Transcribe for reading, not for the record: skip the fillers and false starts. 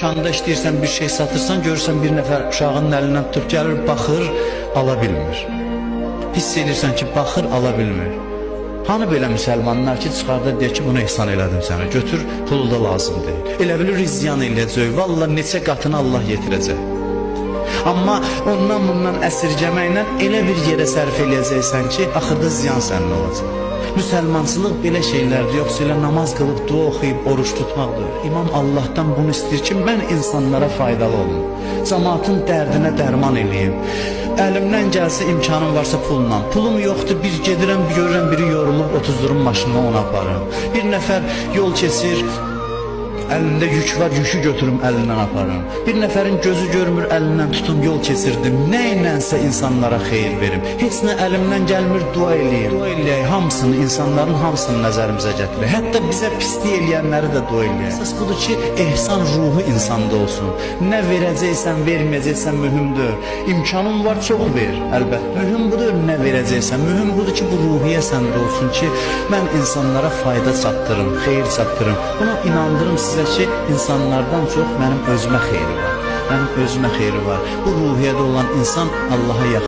Kanda işləyirsən, bir şey satırsan, görürsən bir nəfər uşağının əlindən tutub gəlir, baxır, ala bilmir. Hiss edirsən ki, baxır, ala bilmir. Hani belə müsəlmanlar ki, çıxarda deyir ki, bunu ehsan elədim sənə, götür, pulu da lazım deyil. Elə bilir, ziyan eləyəcək, valla neçə qatını Allah yetirəcək. Amma ondan bundan əsirgəməklə elə bir yerə sərf eləyəcəksən ki, axırda ziyan sənin olacaq. Müsəlmançılıq belə şeylərdir, yoxsa elə namaz qılıb, dua oxuyub, oruç tutmaqdır. İmam Allahdan bunu istəyir ki, mən insanlara faydalı olum, cəmaatın dərdinə dərman eləyim. Əlimdən gəlsə, imkanım varsa pulla. Pulum yoxdur, bir gedirəm, bir görürəm, biri yorulub, 30 durum maşınına ona aparım. Bir nəfər yol keçir, əlində yük var, yükü götürüm, əlindən aparım. Bir nəfərin gözü görmür, əlindən tutum, yol keçirdim. Nə ilənsə insanlara xeyir verim. Heç nə əlimdən gəlmir, dua eləyim. Dua eləyək, hamısını, insanların hamısını nəzərimizə gətirir. Hətta bizə pislik eləyənləri də dua eləyək. Əsas budur ki, ehsan ruhu insanda olsun. Nə verəcəksən, verməyəcəksən mühümdür. İmkanın var, çox ver, əlbəttə. Mühüm budur, nə verəcəksən. Mühüm budur ki, bu ruhiyyə səndə olsun ki, mən insanlara fayda çatdırım, xeyir çatdırım. Buna inandırım sizə ki, insanlardan çox mənim özümə xeyri var. Mənim özümə xeyri var. Bu ruhiyyədə olan insan Allaha yaxın.